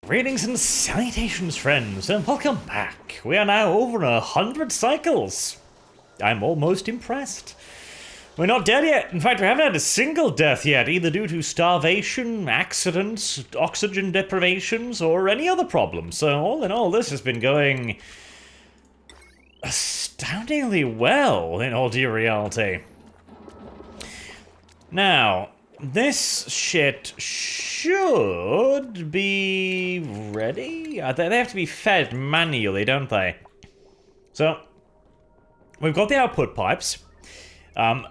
Greetings and salutations, friends, and welcome back. We are now over 100 cycles. I'm almost impressed. We're not dead yet. In fact, we haven't had a single death yet, either due to starvation, accidents, oxygen deprivations, or any other problems. So all in all, this has been going astoundingly well, in all due reality. Now, this shit should be ready. They have to be fed manually, don't they? So, we've got the output pipes. I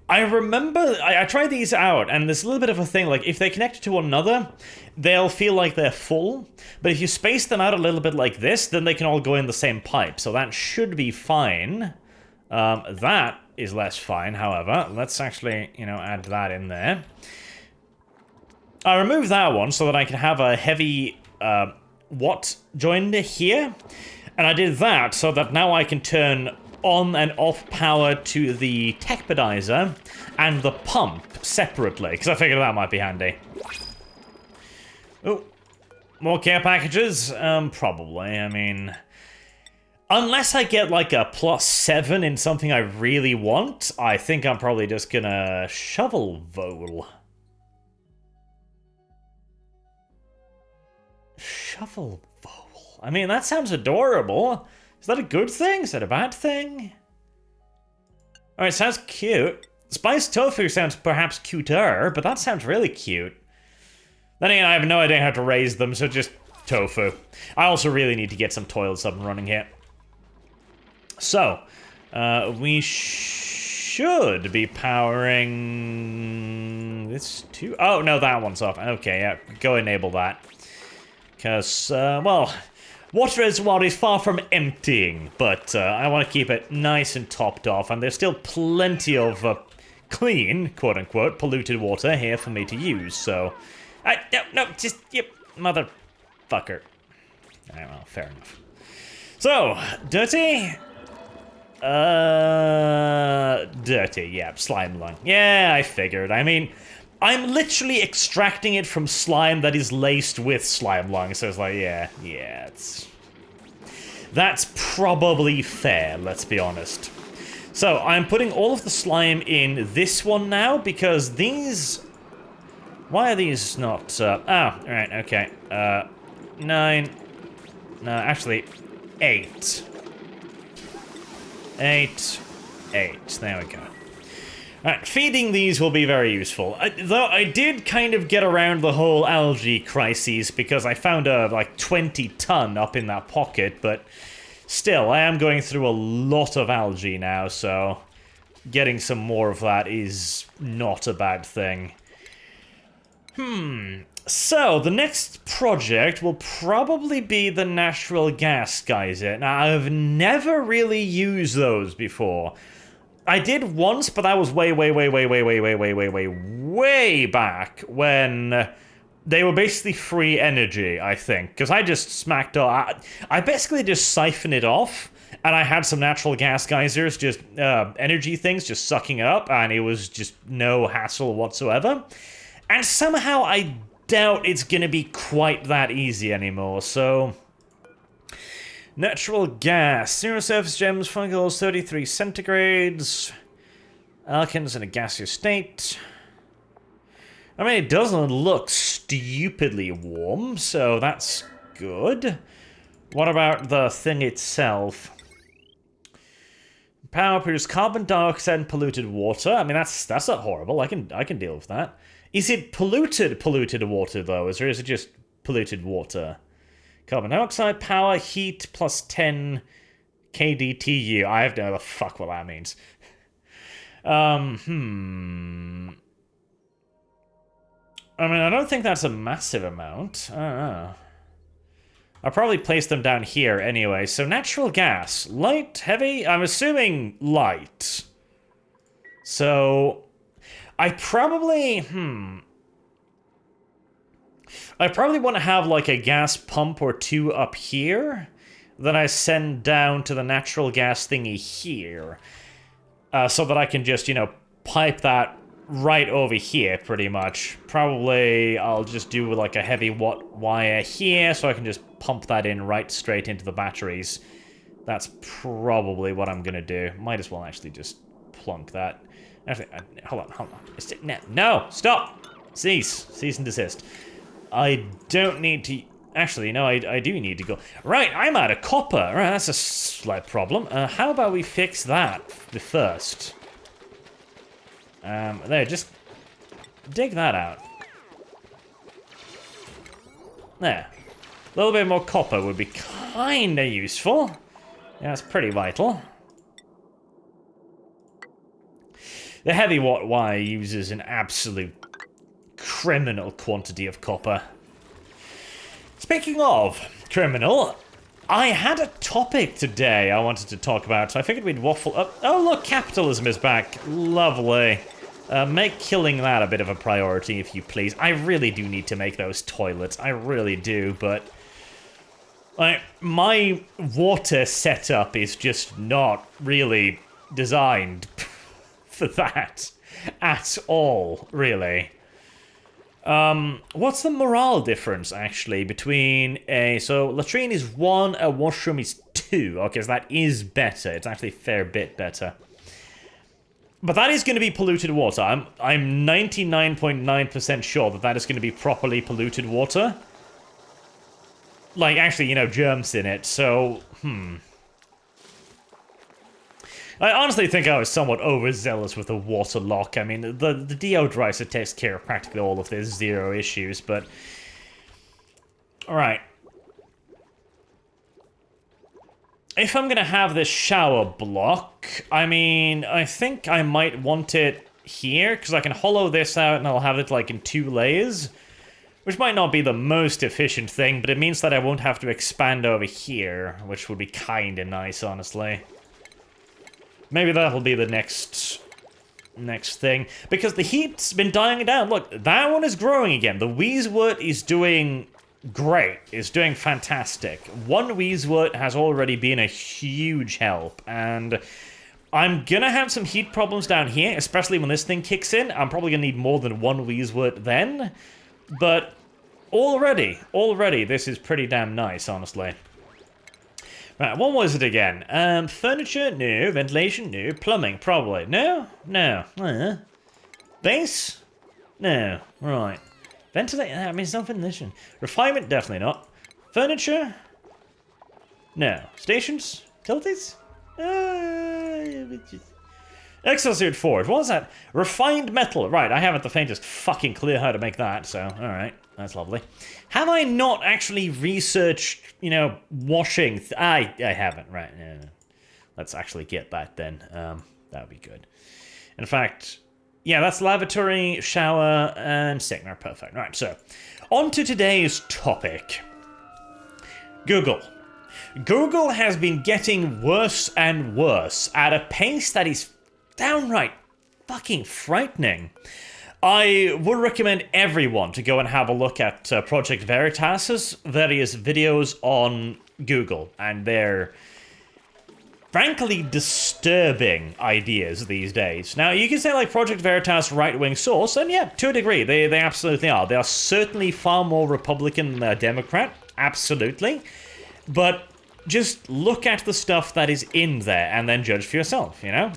remember, I tried these out, and there's a little bit of a thing, like, if they connect to one another, they'll feel like they're full, but if you space them out a little bit like this, then they can all go in the same pipe, so that should be fine. That is less fine, however. Let's actually, add that in there. I removed that one so that I can have a heavy, watt joiner here, and I did that so that now I can turn on and off power to the techpedizer and the pump separately, because I figured that might be handy. Oh, more care packages? Probably, I mean... Unless I get like a +7 in something I really want, I think I'm probably just gonna shovel vole. Shovel vole. I mean, that sounds adorable. Is that a good thing? Is that a bad thing? Alright, sounds cute. Spiced tofu sounds perhaps cuter, but that sounds really cute. Then again, I have no idea how to raise them, so just tofu. I also really need to get some toilets up and running here. So, we should be powering this too. Oh, no, that one's off. Okay, yeah, go enable that. Because, well, water reservoir is far from emptying, but I want to keep it nice and topped off, and there's still plenty of clean, quote-unquote, polluted water here for me to use, so... No, just, yep, motherfucker. Alright, well, fair enough. So, dirty... dirty, yeah, slime lung. Yeah, I figured. I mean, I'm literally extracting it from slime that is laced with slime lung, so it's like, yeah, it's... That's probably fair, let's be honest. So, I'm putting all of the slime in this one now, because these... Why are these not, right, okay. 9... No, actually, 8. 8. There we go. Alright, feeding these will be very useful. Though I did kind of get around the whole algae crises because I found a, like, 20-ton up in that pocket, but still, I am going through a lot of algae now, so getting some more of that is not a bad thing. So, the next project will probably be the natural gas geyser. Now, I've never really used those before. I did once, but that was way back when they were basically free energy, I think. Because I just smacked off. I basically just siphoned it off, and I had some natural gas geysers, just energy things, just sucking up, and it was just no hassle whatsoever. And somehow I doubt it's gonna be quite that easy anymore, so... Natural gas. 0 surface gems, fungals, 33 centigrades. Alkans in a gaseous state. I mean, it doesn't look stupidly warm, so that's good. What about the thing itself? Power produce carbon dioxide and polluted water. I mean, that's not horrible. I can deal with that. Is it polluted water, though? Or is it just polluted water? Carbon dioxide, power, heat, plus 10 kDTU. I have no idea the fuck what that means. I mean, I don't think that's a massive amount. I don't know. I'll probably place them down here anyway. So natural gas. Light, heavy? I'm assuming light. So... I probably want to have like a gas pump or two up here that I send down to the natural gas thingy here. So that I can just, pipe that right over here, pretty much. Probably I'll just do like a heavy wire here, so I can just pump that in right straight into the batteries. That's probably what I'm gonna do. Might as well actually just plunk that. Actually, hold on. No, stop! Cease and desist. I don't need to... Actually, no, I do need to go. Right, I'm out of copper. Right, that's a slight problem. How about we fix that first? There, just dig that out. There. A little bit more copper would be kinda useful. Yeah, it's pretty vital. The heavy wire uses an absolute criminal quantity of copper. Speaking of criminal, I had a topic today I wanted to talk about, so I figured we'd waffle up. Oh look, capitalism is back. Lovely. Make killing that a bit of a priority, if you please. I really do need to make those toilets. I really do, but... my water setup is just not really designed for that at all, really. What's the morale difference, actually, between a... So, latrine is 1, a washroom is 2. Okay, so that is better. It's actually a fair bit better. But that is going to be polluted water. I'm 99.9% sure that is going to be properly polluted water. Like, actually, you know, germs in it, so... I honestly think I was somewhat overzealous with the water lock. I mean, the deodorizer takes care of practically all of this, zero issues, but... Alright. If I'm gonna have this shower block, I mean, I think I might want it here, because I can hollow this out and I'll have it, like, in 2 layers. Which might not be the most efficient thing, but it means that I won't have to expand over here, which would be kinda nice, honestly. Maybe that'll be the next thing. Because the heat's been dying down. Look, that one is growing again. The Weezewood is doing great. It's doing fantastic. 1 Weezewood has already been a huge help. And I'm gonna have some heat problems down here, especially when this thing kicks in. I'm probably gonna need more than 1 Weezewood then. But already, this is pretty damn nice, honestly. Right, what was it again? Furniture? No. Ventilation? No. Plumbing? Probably. No? No. Base? No. Right. Ventilation? I mean, it's not ventilation. Refinement? Definitely not. Furniture? No. Stations? Utilities? Exosuit Forge. What was that? Refined metal. Right, I haven't the faintest fucking clue how to make that, so alright. That's lovely. Have I not actually researched, you know, washing? I haven't, right. No. Let's actually get that then. That would be good. In fact, yeah, that's lavatory, shower, and sink. Perfect. Right, so, on to today's topic. Google. Google has been getting worse and worse at a pace that is downright fucking frightening. I would recommend everyone to go and have a look at Project Veritas's various videos on Google and their frankly disturbing ideas these days. Now, you can say like Project Veritas right-wing source, and yeah, to a degree, they absolutely are. They are certainly far more Republican than Democrat, absolutely. But just look at the stuff that is in there and then judge for yourself, you know?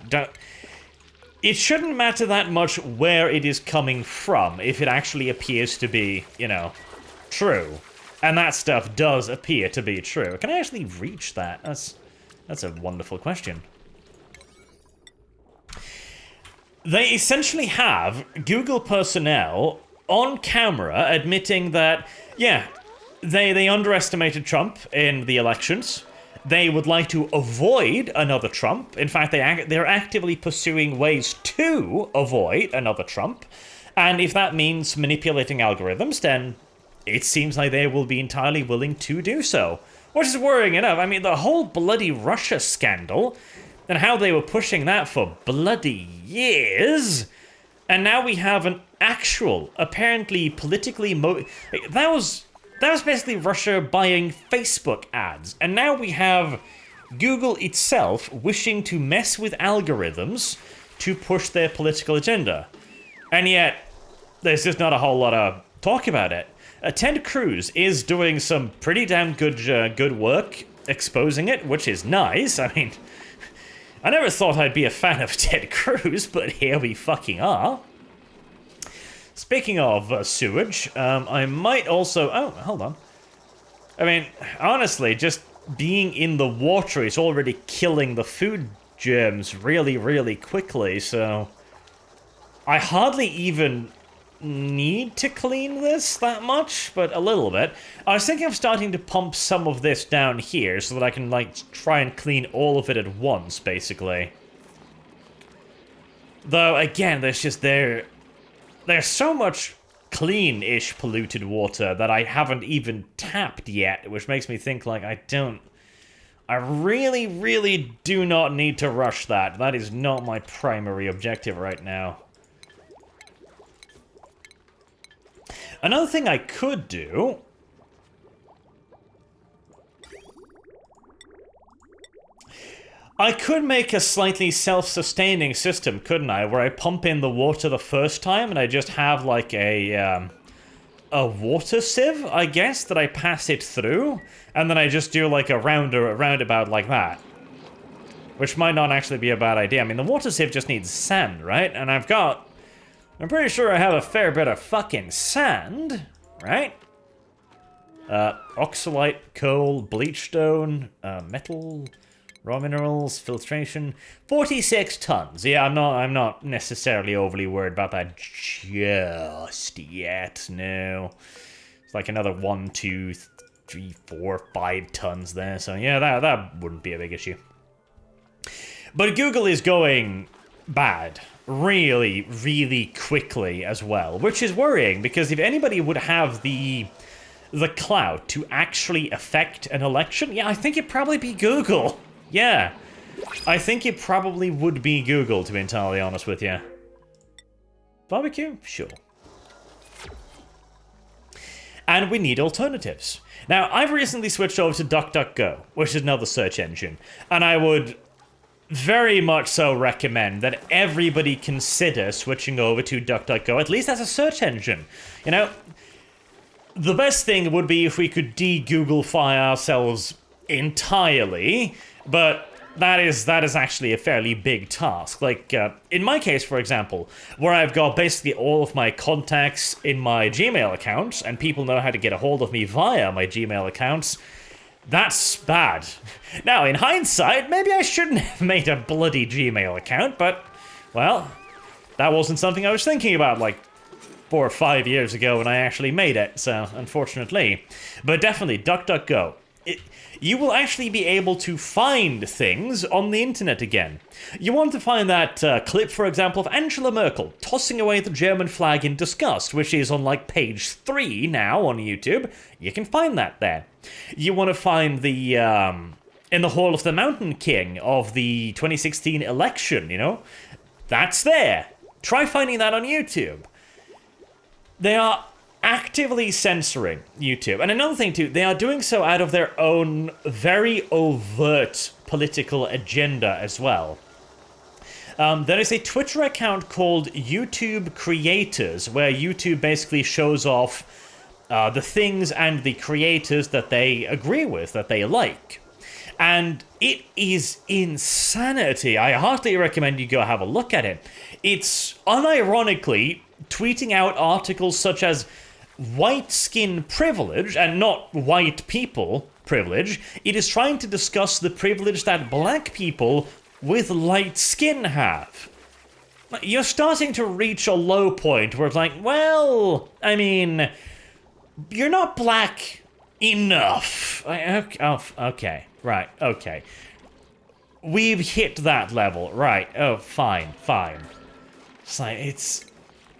It shouldn't matter that much where it is coming from if it actually appears to be, you know, true. And that stuff does appear to be true. Can I actually reach that? That's a wonderful question. They essentially have Google personnel on camera admitting that, yeah, they underestimated Trump in the elections. They would like to avoid another Trump. In fact, they're actively pursuing ways to avoid another Trump. And if that means manipulating algorithms, then it seems like they will be entirely willing to do so. Which is worrying enough. I mean, the whole bloody Russia scandal, and how they were pushing that for bloody years. And now we have an actual, apparently politically that was basically Russia buying Facebook ads. And now we have Google itself wishing to mess with algorithms to push their political agenda. And yet, there's just not a whole lot of talk about it. Ted Cruz is doing some pretty damn good work exposing it, which is nice. I mean, I never thought I'd be a fan of Ted Cruz, but here we fucking are. Speaking of sewage, I might also... Oh, hold on. I mean, honestly, just being in the water is already killing the food germs really, really quickly, so... I hardly even need to clean this that much, but a little bit. I was thinking of starting to pump some of this down here so that I can, like, try and clean all of it at once, basically. Though, again, there's so much clean-ish polluted water that I haven't even tapped yet, which makes me think, like, I really, really do not need to rush that. That is not my primary objective right now. Another thing I could do... I could make a slightly self-sustaining system, couldn't I? Where I pump in the water the first time and I just have like a water sieve, I guess, that I pass it through. And then I just do like a roundabout like that. Which might not actually be a bad idea. I mean, the water sieve just needs sand, right? And I'm pretty sure I have a fair bit of fucking sand, right? Oxalite, coal, bleachstone, metal, raw minerals, filtration. 46 tons. Yeah, I'm not necessarily overly worried about that just yet, no. It's like another 1, 2, 3, 4, 5 tons there, so yeah, that wouldn't be a big issue. But Google is going bad. Really, really quickly as well, which is worrying, because if anybody would have the clout to actually affect an election, yeah, I think it'd probably be Google. Yeah, I think it probably would be Google, to be entirely honest with you. Barbecue? Sure. And we need alternatives. Now, I've recently switched over to DuckDuckGo, which is another search engine, and I would very much so recommend that everybody consider switching over to DuckDuckGo, at least as a search engine. You know, the best thing would be if we could de-Googlefy ourselves entirely, but that is actually a fairly big task. Like, in my case, for example, where I've got basically all of my contacts in my Gmail account, and people know how to get a hold of me via my Gmail accounts, that's bad. Now, in hindsight, maybe I shouldn't have made a bloody Gmail account, but, well, that wasn't something I was thinking about, like, 4 or 5 years ago when I actually made it, so, unfortunately. But definitely, DuckDuckGo. You will actually be able to find things on the internet again. You want to find that clip, for example, of Angela Merkel tossing away the German flag in disgust, which is on, like, page 3 now on YouTube. You can find that there. You want to find the, in the Hall of the Mountain King of the 2016 election, you know? That's there. Try finding that on YouTube. They are actively censoring YouTube. And another thing, too, they are doing so out of their own very overt political agenda as well. There is a Twitter account called YouTube Creators, where YouTube basically shows off the things and the creators that they agree with, that they like. And it is insanity. I heartily recommend you go have a look at it. It's unironically tweeting out articles such as white skin privilege, and not white people privilege. It is trying to discuss the privilege that black people with light skin have. You're starting to reach a low point where it's like, well, I mean, you're not black enough. Okay, right, okay. We've hit that level, right, oh, fine. It's like,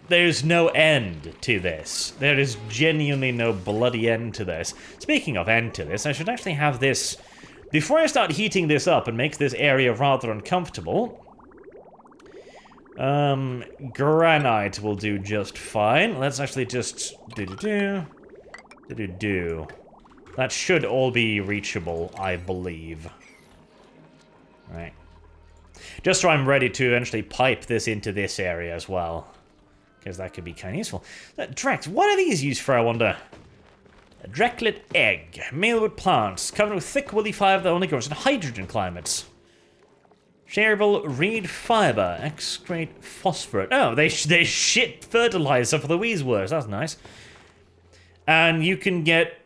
there's no end to this. There is genuinely no bloody end to this. Speaking of end to this, I should actually have this... Before I start heating this up and make this area rather uncomfortable... granite will do just fine. Let's actually just... That should all be reachable, I believe. Right. Just so I'm ready to eventually pipe this into this area as well. because that could be kind of useful. Drex, what are these used for, I wonder? A Dreklet egg, made with plants, covered with thick woolly fibre that only grows in hydrogen climates. Shareable reed fibre, excrete phosphorate. Oh, they shit fertilizer for the Weezworms. That's nice. And you can get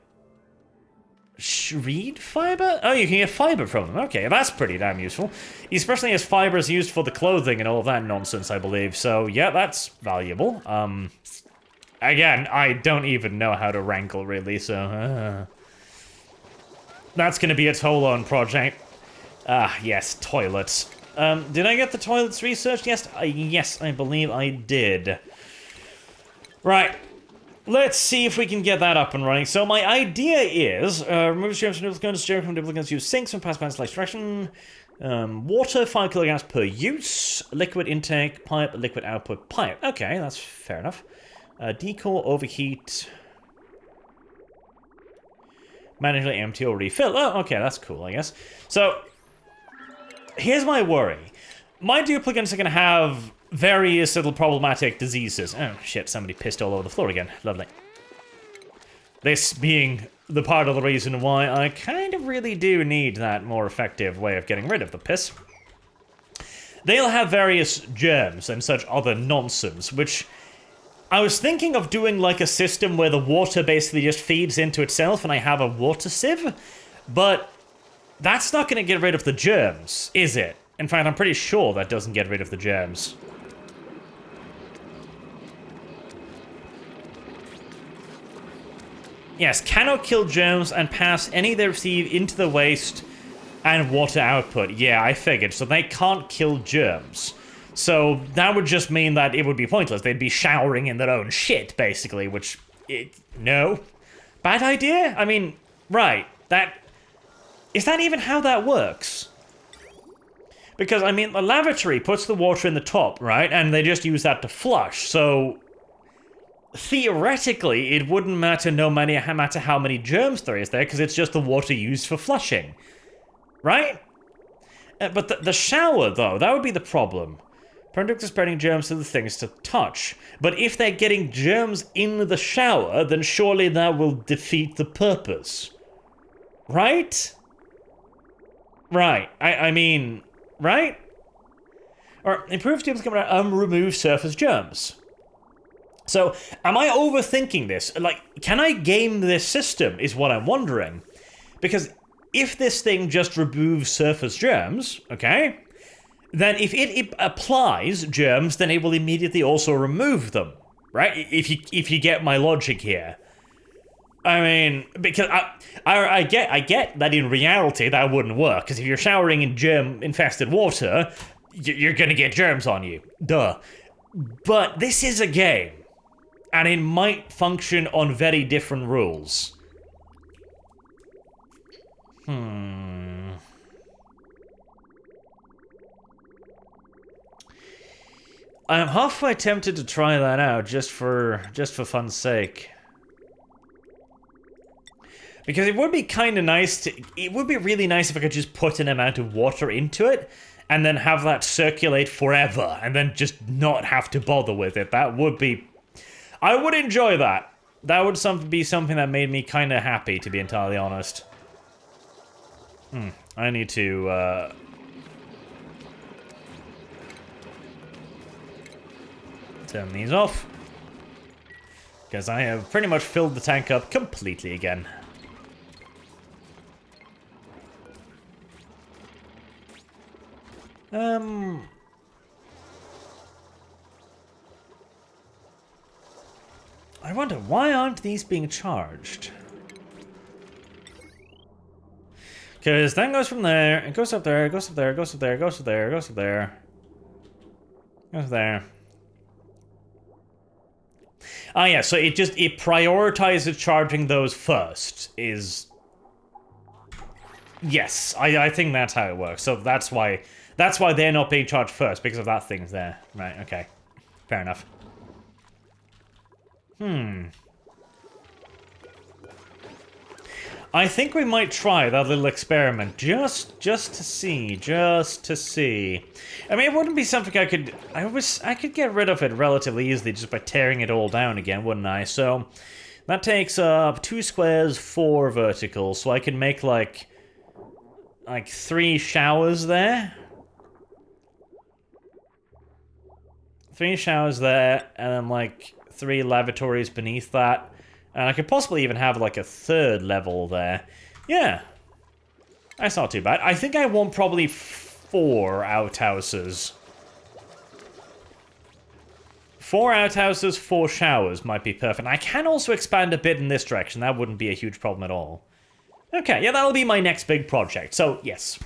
reed fibre? Oh, you can get fibre from them. Okay, that's pretty damn useful. Especially as fibre is used for the clothing and all of that nonsense, I believe. So, yeah, that's valuable. Again, I don't even know how to rankle, really, so... That's going to be a toll-on project. Ah, yes, toilets. Did I get the toilets researched? Yes, yes, I believe I did. Right. Let's see if we can get that up and running. So my idea is, remove germs from duplicates, germs from duplicates, use sinks and pass by slash direction. Water, 5 kilograms per use. Liquid intake, pipe, liquid output, pipe. Okay, that's fair enough. Decore, overheat. Manually empty or refill. Oh, okay, that's cool, I guess. So, here's my worry. My duplicates are going to have various little problematic diseases. Oh, shit, somebody pissed all over the floor again. Lovely. This being the part of the reason why I kind of really do need that more effective way of getting rid of the piss. They'll have various germs and such other nonsense, which... I was thinking of doing like a system where the water basically just feeds into itself and I have a water sieve, but that's not going to get rid of the germs, is it? In fact, I'm pretty sure that doesn't get rid of the germs. Yes, cannot kill germs and pass any they receive into the waste and water output. Yeah, I figured. So they can't kill germs. So that would just mean that it would be pointless. They'd be showering in their own shit, basically, which... no? Bad idea? I mean, right, that... Is that even how that works? Because, I mean, the lavatory puts the water in the top, right? And they just use that to flush, so... Theoretically, it wouldn't matter no matter how many germs there is there, because it's just the water used for flushing. Right? But the shower, though, that would be the problem. Products are spreading germs to the things to touch. But if they're getting germs in the shower, then surely that will defeat the purpose. Right? Right. I mean, right? Or improve tubes come out remove surface germs. So, am I overthinking this? Like, can I game this system, is what I'm wondering. Because if this thing just removes surface germs, okay, then if it applies germs, then it will immediately also remove them, right? If you get my logic here. I mean, because I get that in reality that wouldn't work, because if you're showering in germ-infested water, you're gonna get germs on you. Duh. But this is a game. And it might function on very different rules. I'm halfway tempted to try that out just for fun's sake. Because it would be kind of nice it would be really nice if I could just put an amount of water into it and then have that circulate forever and then just not have to bother with it. That would be... I would enjoy that. That would be something that made me kind of happy, to be entirely honest. I need to, turn these off. Because I have pretty much filled the tank up completely again. I wonder, why aren't these being charged? Because that goes from there, it goes up there, it goes up there, it goes up there, it goes up there, it goes up there. Goes up there. Ah, yeah, so it prioritizes charging those first, is... Yes, I think that's how it works. So that's why they're not being charged first, because of that thing's there. Right, okay. Fair enough. I think we might try that little experiment just to see. I mean, it wouldn't be something I could get rid of it relatively easily just by tearing it all down again, wouldn't I? So that takes up 2 squares, 4 verticals, so I can make like 3 showers there. 3 showers there, and then like 3 lavatories beneath that. And I could possibly even have like a 3rd level there. Yeah. That's not too bad. I think I want probably 4 outhouses. 4 outhouses, 4 showers might be perfect. I can also expand a bit in this direction. That wouldn't be a huge problem at all. Okay, yeah, that'll be my next big project. So, yes.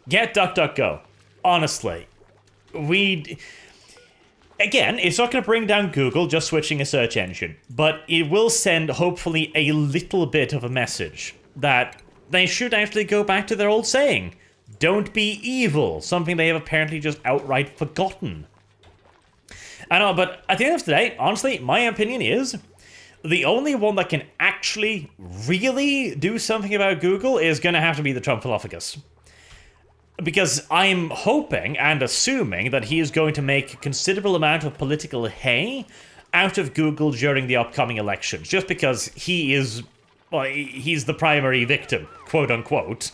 Get DuckDuckGo. Honestly. Again, it's not going to bring down Google just switching a search engine, but it will send, hopefully, a little bit of a message that they should actually go back to their old saying. Don't be evil, something they have apparently just outright forgotten. I know, but at the end of the day, honestly, my opinion is the only one that can actually really do something about Google is going to have to be the Trumphalophagus. Because I'm hoping and assuming that he is going to make a considerable amount of political hay out of Google during the upcoming elections. Just because he is, well, he's the primary victim, quote unquote,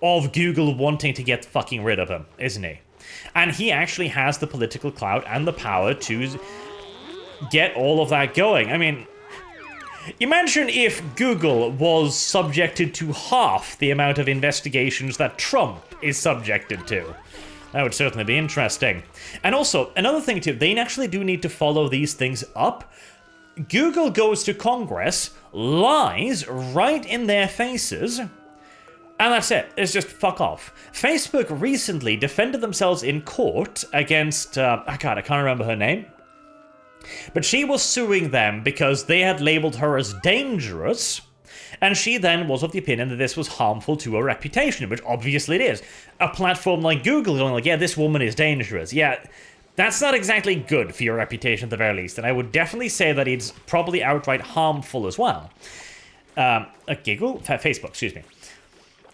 of Google wanting to get fucking rid of him, isn't he? And he actually has the political clout and the power to get all of that going. I mean, imagine if Google was subjected to half the amount of investigations that Trump is subjected to. That would certainly be interesting. And also, another thing too, they actually do need to follow these things up. Google goes to Congress, lies right in their faces, and that's it. It's just fuck off. Facebook recently defended themselves in court against, I can't remember her name. But she was suing them because they had labeled her as dangerous, and she then was of the opinion that this was harmful to her reputation, which obviously it is. A platform like Google going like, yeah, this woman is dangerous. Yeah, that's not exactly good for your reputation at the very least, and I would definitely say that it's probably outright harmful as well. Facebook, excuse me.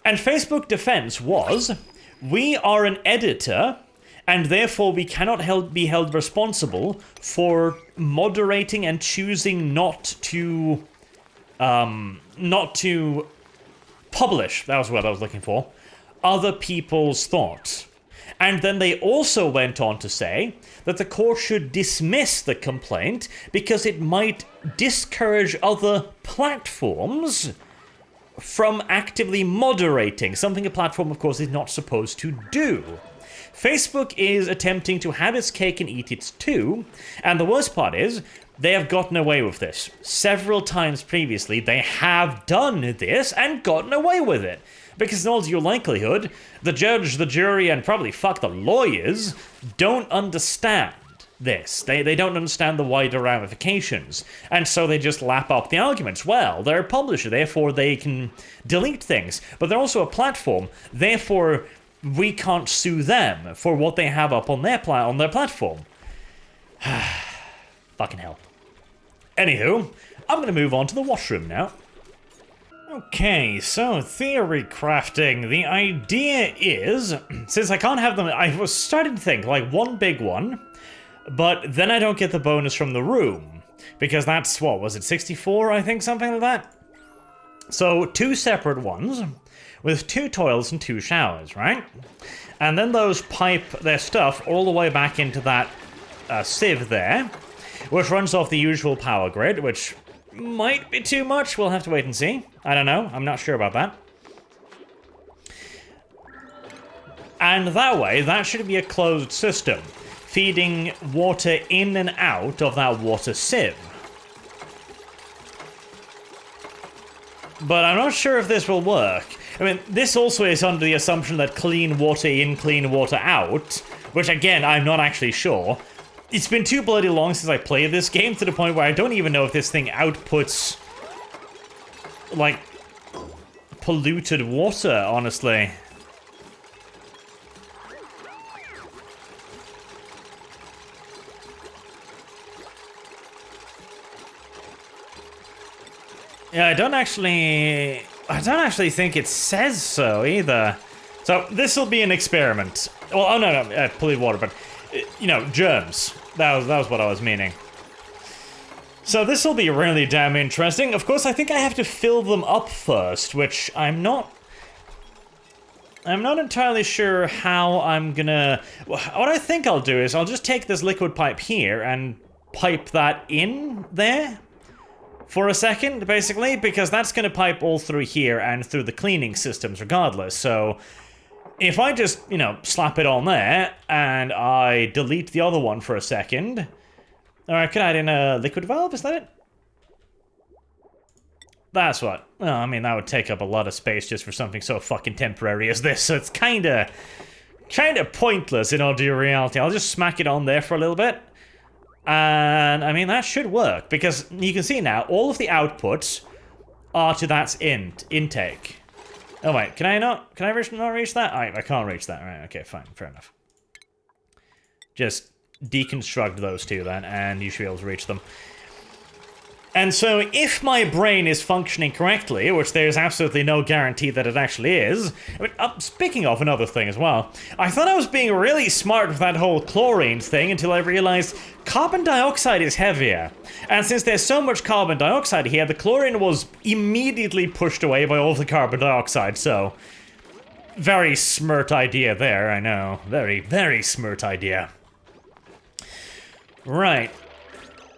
And Facebook defense was, we are an editor, and therefore we cannot be held responsible for moderating and choosing not to publish, that was what I was looking for, other people's thoughts. And then they also went on to say that the court should dismiss the complaint because it might discourage other platforms from actively moderating, something a platform, of course, is not supposed to do. Facebook is attempting to have its cake and eat it too, and the worst part is, they have gotten away with this. Several times previously, they have done this and gotten away with it. Because in all due likelihood, the judge, the jury, and probably fuck the lawyers don't understand this. They don't understand the wider ramifications. And so they just lap up the arguments. Well, they're a publisher, therefore they can delete things. But they're also a platform, therefore we can't sue them for what they have up on their platform. Fucking hell. Anywho, I'm going to move on to the washroom now. Okay, so theory crafting. The idea is, since I can't have them, I was starting to think, like, one big one, but then I don't get the bonus from the room, because that's, what, was it 64, I think, something like that? So, 2 separate ones, with 2 toilets and 2 showers, right? And then those pipe their stuff all the way back into that sieve there, which runs off the usual power grid, which might be too much. We'll have to wait and see. I don't know. I'm not sure about that. And that way, that should be a closed system, feeding water in and out of that water sieve. But I'm not sure if this will work. I mean, this also is under the assumption that clean water in, clean water out, which again, I'm not actually sure. It's been too bloody long since I played this game to the point where I don't even know if this thing outputs, like, polluted water, honestly. Yeah, I don't actually I don't actually think it says so either. So this will be an experiment. Well, oh no, polluted water, but you know, germs. That was what I was meaning. So this will be really damn interesting. Of course, I think I have to fill them up first, which I'm not entirely sure how I'm gonna... What I think I'll do is I'll just take this liquid pipe here and pipe that in there for a second, basically, because that's gonna pipe all through here and through the cleaning systems regardless. So if I just, you know, slap it on there and I delete the other one for a second... Alright, can I add in a liquid valve? Is that it? That's what. Well, I mean, that would take up a lot of space just for something so fucking temporary as this, so it's kinda pointless in all due reality. I'll just smack it on there for a little bit. And, I mean, that should work, because you can see now, all of the outputs are to that intake. Oh wait, can I not reach that? I can't reach that, right, okay, fine, fair enough. Just deconstruct those two then, and you should be able to reach them. And so, if my brain is functioning correctly, which there's absolutely no guarantee that it actually is... I mean, speaking of another thing as well, I thought I was being really smart with that whole chlorine thing until I realized carbon dioxide is heavier. And since there's so much carbon dioxide here, the chlorine was immediately pushed away by all the carbon dioxide, so... Very smart idea there, I know. Very, very smart idea. Right.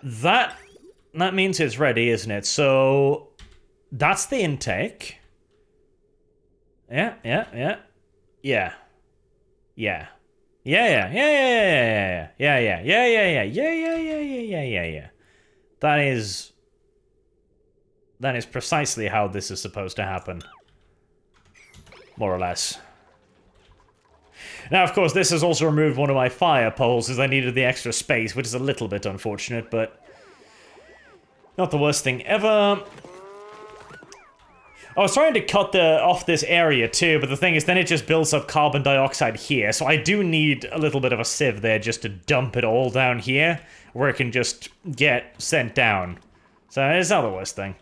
That means it's ready, isn't it? So that's the intake. Yeah. That is precisely how this is supposed to happen. More or less. Now, of course, this has also removed one of my fire poles as I needed the extra space, which is a little bit unfortunate, but not the worst thing ever. I was trying to cut off this area too, but the thing is then it just builds up carbon dioxide here, so I do need a little bit of a sieve there just to dump it all down here, where it can just get sent down. So it's not the worst thing.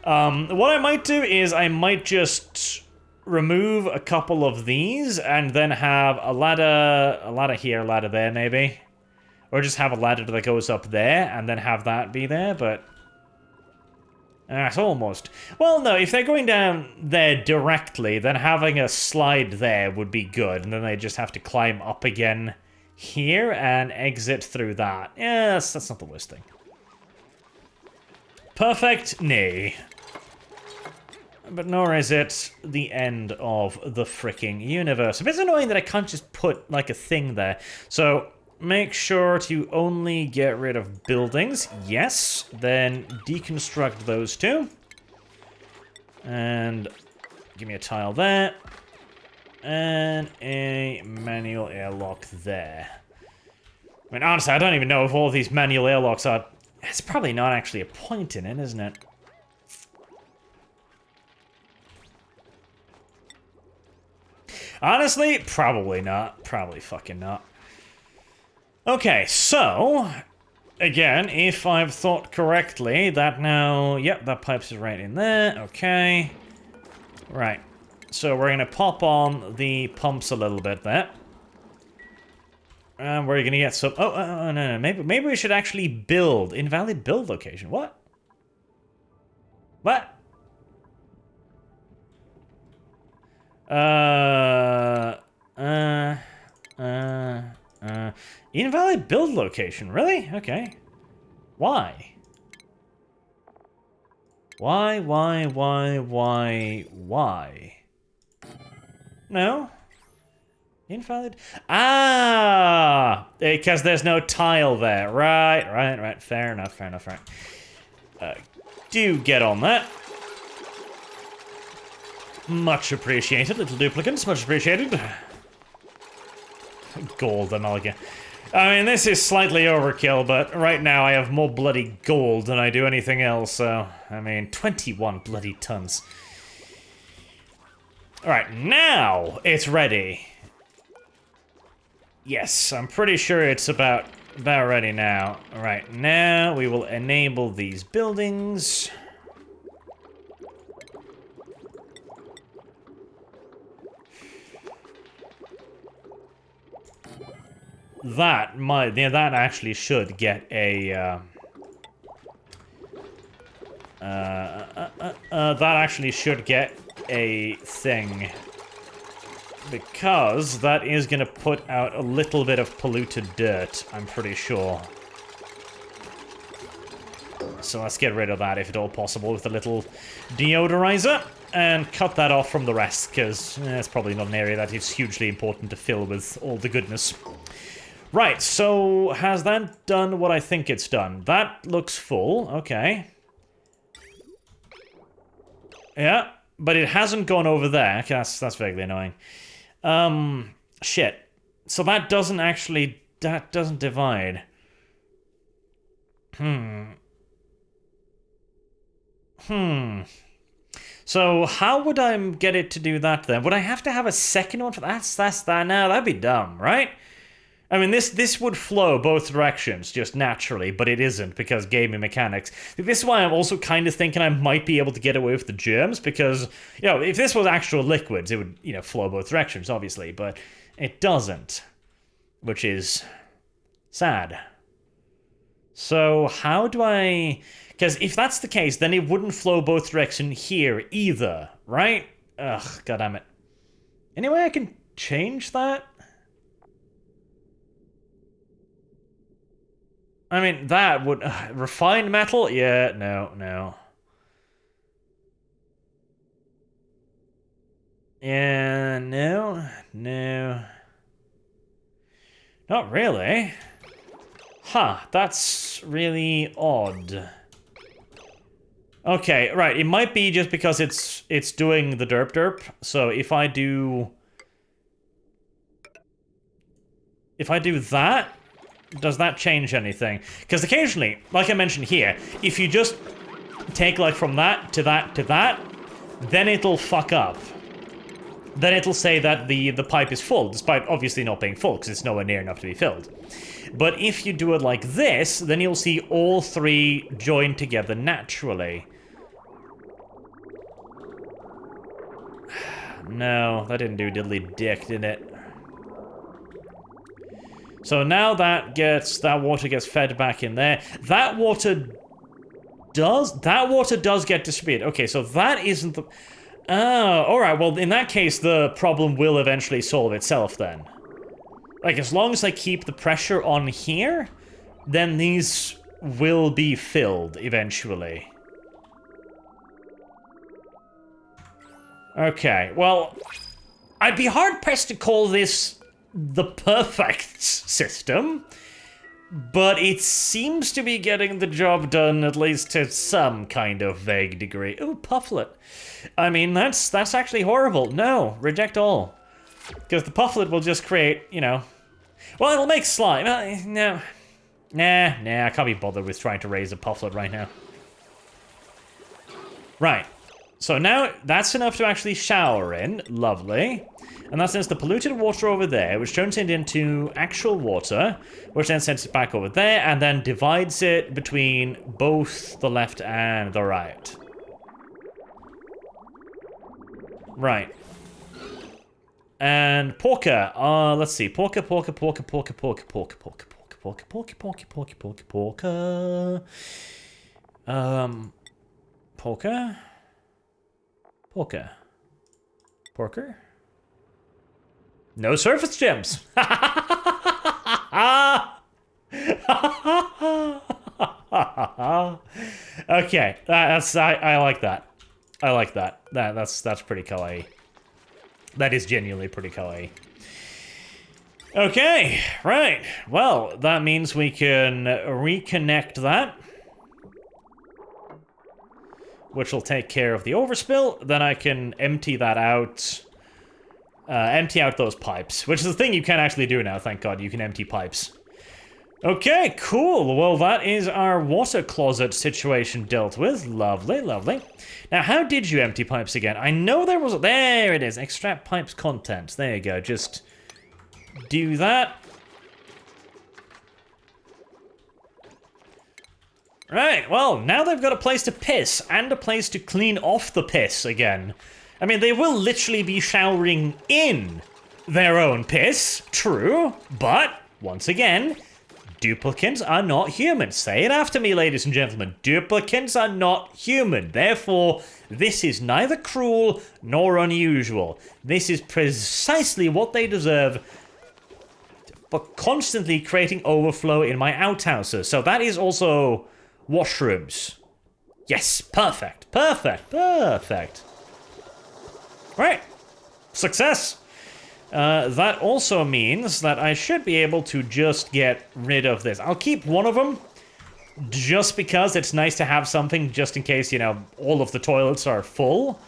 What I might do is I might just remove a couple of these and then have a ladder here, a ladder there maybe. Or just have a ladder that goes up there and then have that be there, but... That's almost... Well, no, if they're going down there directly, then having a slide there would be good, and then they just have to climb up again here and exit through that. Yes, that's not the worst thing. Perfect? Nay. But nor is it the end of the freaking universe. It's annoying that I can't just put, like, a thing there. So, make sure to only get rid of buildings. Yes. Then deconstruct those two. And give me a tile there. And a manual airlock there. I mean, honestly, I don't even know if all of these manual airlocks are... It's probably not actually a point in it, isn't it? Honestly, probably not. Probably fucking not. Okay, so... Again, if I've thought correctly, that now... Yep, that pipe's right in there. Okay. Right. So we're gonna pop on the pumps a little bit there. And we're gonna get some... Oh, no. Maybe we should actually build. Invalid build location. What? What? Invalid build location, really? Okay. Why? Why? No? Invalid? Ah! Because there's no tile there. Right. Fair enough, right. Do get on that. Much appreciated, little duplicants, much appreciated. Gold amalgam. I mean, this is slightly overkill, but right now I have more bloody gold than I do anything else, so... I mean, 21 bloody tons. Alright, now it's ready. Yes, I'm pretty sure it's about ready now. Alright, now we will enable these buildings. that might... Yeah, that actually should get a... that actually should get a thing. Because that is going to put out a little bit of polluted dirt, I'm pretty sure. So let's get rid of that if at all possible with a little deodorizer. And cut that off from the rest, because it's probably not an area that is hugely important to fill with all the goodness. Right, so has that done what I think it's done? That looks full, okay. Yeah, but it hasn't gone over there. That's vaguely annoying. Shit. So that doesn't actually... That doesn't divide. So how would I get it to do that then? Would I have to have a second one for that? No, that'd be dumb, right? I mean, this would flow both directions, just naturally, but it isn't, because gaming mechanics. This is why I'm also kind of thinking I might be able to get away with the germs, because, you know, if this was actual liquids, it would, you know, flow both directions, obviously, but it doesn't, which is sad. So how do I... Because if that's the case, then it wouldn't flow both directions here either, right? Ugh, goddammit. Any way I can change that? I mean, that would... refined metal? Yeah, no. Yeah, no. Not really. Huh, that's really odd. Okay, right, it might be just because it's doing the derp. So if I do that, does that change anything? Because occasionally, like I mentioned here, if you just take like from that to that to that, then it'll fuck up. Then it'll say that the pipe is full, despite obviously not being full, because it's nowhere near enough to be filled. But if you do it like this, then you'll see all three join together naturally. No, that didn't do diddly dick, did it? So now that water gets fed back in there. That water does get distributed. Okay, so that isn't the... Oh, alright, well, in that case, the problem will eventually solve itself then. Like, as long as I keep the pressure on here, then these will be filled eventually. Okay, well, I'd be hard-pressed to call this the perfect system, but it seems to be getting the job done, at least to some kind of vague degree. Ooh, pufflet. I mean, that's actually horrible. No, reject all. Because the pufflet will just create, you know... Well, it'll make slime. No. Nah, I can't be bothered with trying to raise a pufflet right now. Right. So now, that's enough to actually shower in. Lovely. And that sends the polluted water over there, which turns it into actual water, which then sends it back over there, and then divides it between both the left and the right. Right. And porker. Let's see. Porker. Porker. No surface gems. Okay, I like that. I like that. That's pretty kawaii. That is genuinely pretty kawaii. Okay, right. Well, that means we can reconnect that, which will take care of the overspill. Then I can empty that out. Empty out those pipes, which is the thing you can actually do now, thank God. You can empty pipes. Okay, cool. Well, that is our water closet situation dealt with. Lovely, lovely. Now, how did you empty pipes again? I know there was... There it is. Extract pipes contents. There you go. Just do that. Right, well, now they've got a place to piss and a place to clean off the piss again. I mean, they will literally be showering in their own piss, true, but once again, duplicants are not human. Say it after me, ladies and gentlemen. Duplicants are not human. Therefore, this is neither cruel nor unusual. This is precisely what they deserve for constantly creating overflow in my outhouses. So that is also washrooms. Yes, perfect, perfect, perfect. Right, success. That also means that I should be able to just get rid of this. I'll keep one of them, just because it's nice to have something just in case, you know, all of the toilets are full.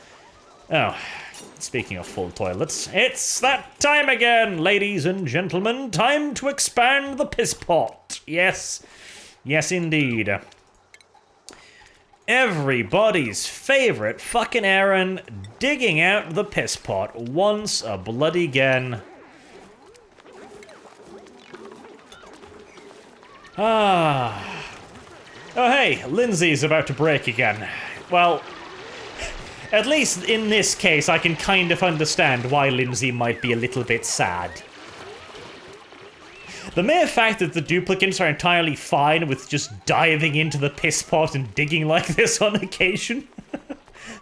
Oh, speaking of full toilets, it's that time again, ladies and gentlemen. Time to expand the piss pot. Yes, yes indeed. Everybody's favorite fucking Aaron digging out the piss pot once a bloody again. Ah. Oh hey, Lindsay's about to break again. Well, at least in this case I can kind of understand why Lindsay might be a little bit sad. The mere fact that the duplicants are entirely fine with just diving into the piss pot and digging like this on occasion.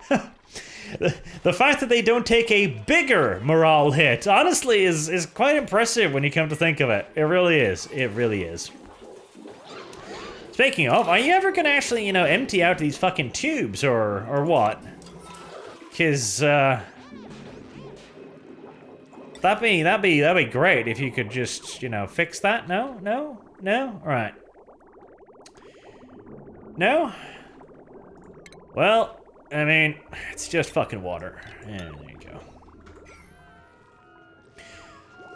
The fact that they don't take a bigger morale hit, honestly, is quite impressive when you come to think of it. It really is. It really is. Speaking of, are you ever gonna actually, you know, empty out these fucking tubes or what? 'Cause, That'd be great if you could just, you know, fix that. No? No? No? Alright. No? Well, I mean, it's just fucking water. Yeah, there you go.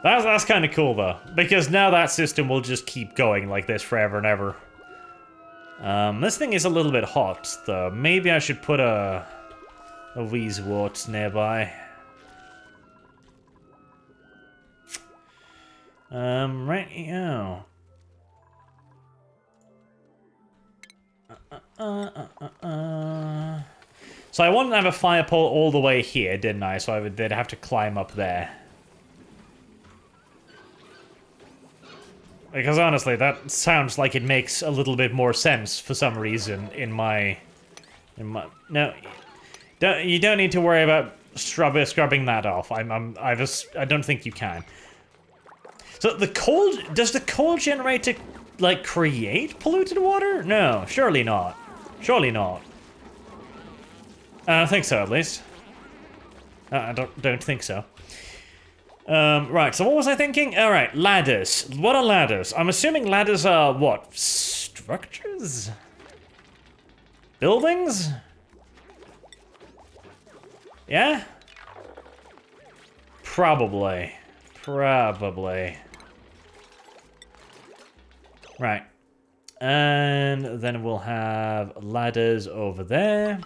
That's kind of cool, though, because now that system will just keep going like this forever and ever. This thing is a little bit hot, though. Maybe I should put a Weezewort nearby. Right, yeah. So I wanted to have a fire pole all the way here, didn't I? So they'd have to climb up there. Because honestly, that sounds like it makes a little bit more sense for some reason in my... No, you don't need to worry about scrubbing that off. I don't think you can. So does the coal generator, like, create polluted water? No, surely not. Surely not. I don't think so, at least. I don't think so. Right, so what was I thinking? Alright, ladders. What are ladders? I'm assuming ladders are, what? Structures? Buildings? Yeah? Probably. Probably. Right. And then we'll have ladders over there.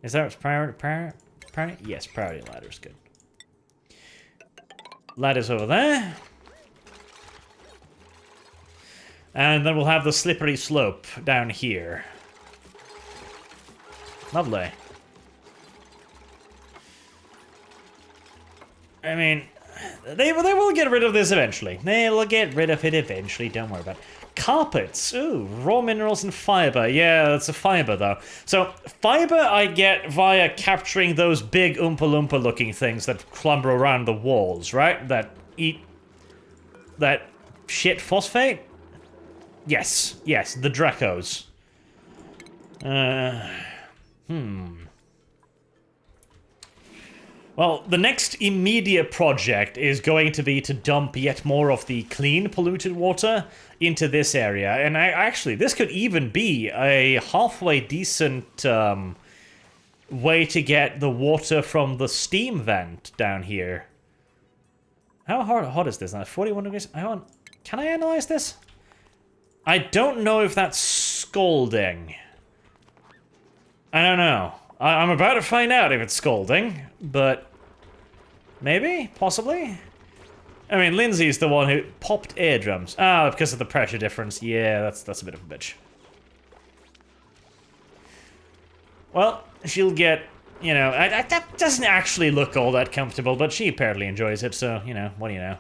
Is that priority? Yes, priority ladder's good. Ladders over there. And then we'll have the slippery slope down here. Lovely. I mean, they will get rid of this eventually. They will get rid of it eventually, don't worry about it. Carpets, ooh, raw minerals and fiber. Yeah, that's a fiber though. So, fiber I get via capturing those big Oompa Loompa looking things that clumber around the walls, right? That eat that shit phosphate? Yes, yes, the Dracos. Well, the next immediate project is going to be to dump yet more of the clean, polluted water into this area. And actually, this could even be a halfway decent way to get the water from the steam vent down here. How hot is this now? 41 degrees? Can I analyze this? I don't know if that's scalding. I don't know. I'm about to find out if it's scalding, but maybe, possibly. I mean, Lindsay's the one who popped eardrums. Ah, because of the pressure difference. Yeah, that's a bit of a bitch. Well, she'll get, you know, that doesn't actually look all that comfortable, but she apparently enjoys it, so, you know, what do you know?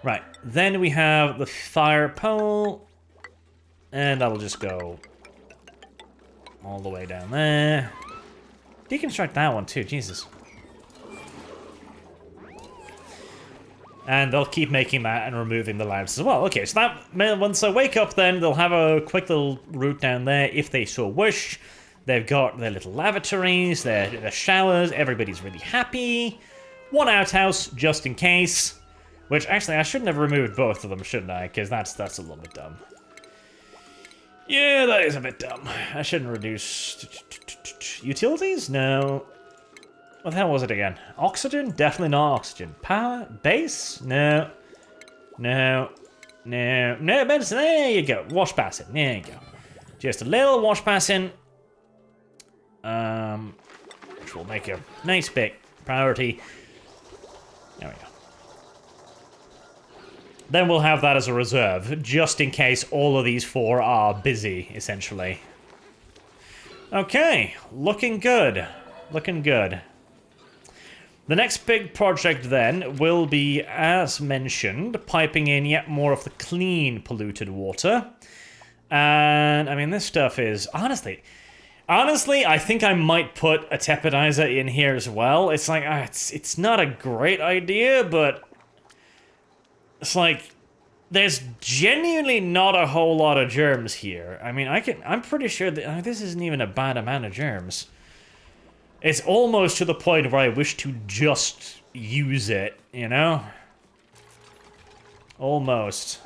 Right, then we have the fire pole. And that'll just go all the way down there. Deconstruct that one too, Jesus. And they'll keep making that and removing the lamps as well. Okay, so that, once I wake up then, they'll have a quick little route down there if they so wish. They've got their little lavatories, their showers, everybody's really happy. One outhouse, just in case. Which, actually, I shouldn't have removed both of them, shouldn't I? Because that's a little bit dumb. Yeah, that is a bit dumb. I shouldn't reduce... Utilities? No. What the hell was it again? Oxygen? Definitely not oxygen. Power? Base? No. No. No. No, medicine. There you go. Wash basin. There you go. Just a little wash basin. Which will make a nice big priority. There we go. Then we'll have that as a reserve, just in case all of these four are busy, essentially. Okay, looking good. Looking good. The next big project then will be, as mentioned, piping in yet more of the clean, polluted water. And, I mean, this stuff is... Honestly, I think I might put a tepidizer in here as well. It's like, it's not a great idea, but... It's like, there's genuinely not a whole lot of germs here. I mean, I'm pretty sure that this isn't even a bad amount of germs. It's almost to the point where I wish to just use it, you know? Almost.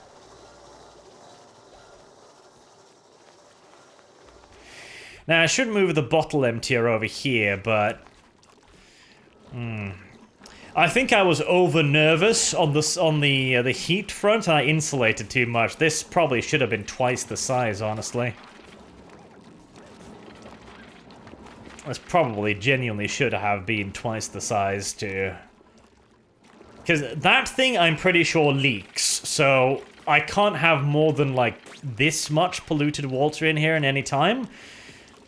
Now, I should move the bottle emptier over here, but... I think I was over nervous on the heat front, and I insulated too much. This probably should have been twice the size, honestly. This probably genuinely should have been twice the size too. Because that thing, I'm pretty sure, leaks. So I can't have more than like this much polluted water in here at any time,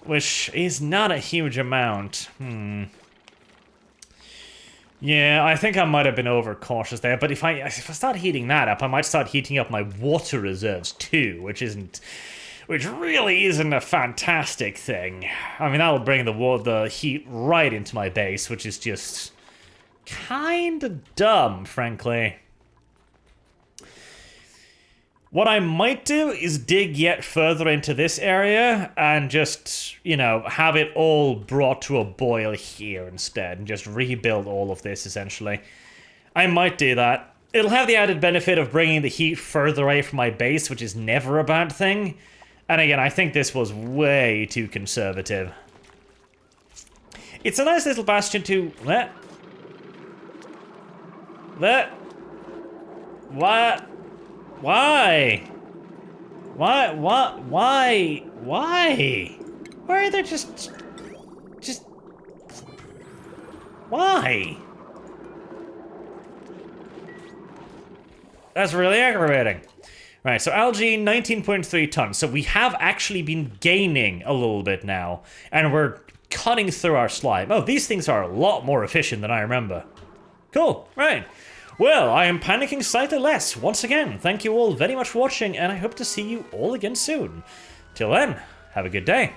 which is not a huge amount. Yeah, I think I might have been overcautious there, but if I start heating that up, I might start heating up my water reserves too, which really isn't a fantastic thing. I mean, that'll bring the heat right into my base, which is just kinda dumb, frankly. What I might do is dig yet further into this area and just, you know, have it all brought to a boil here instead and just rebuild all of this, essentially. I might do that. It'll have the added benefit of bringing the heat further away from my base, which is never a bad thing. And again, I think this was way too conservative. It's a nice little bastion to... What? Why? Why? What? Why? Why? Why are there just... Why? That's really aggravating. Right, so algae, 19.3 tons. So we have actually been gaining a little bit now. And we're cutting through our slime. Oh, these things are a lot more efficient than I remember. Cool, right. Well, I am panicking slightly less. Once again, thank you all very much for watching, and I hope to see you all again soon. Till then, have a good day.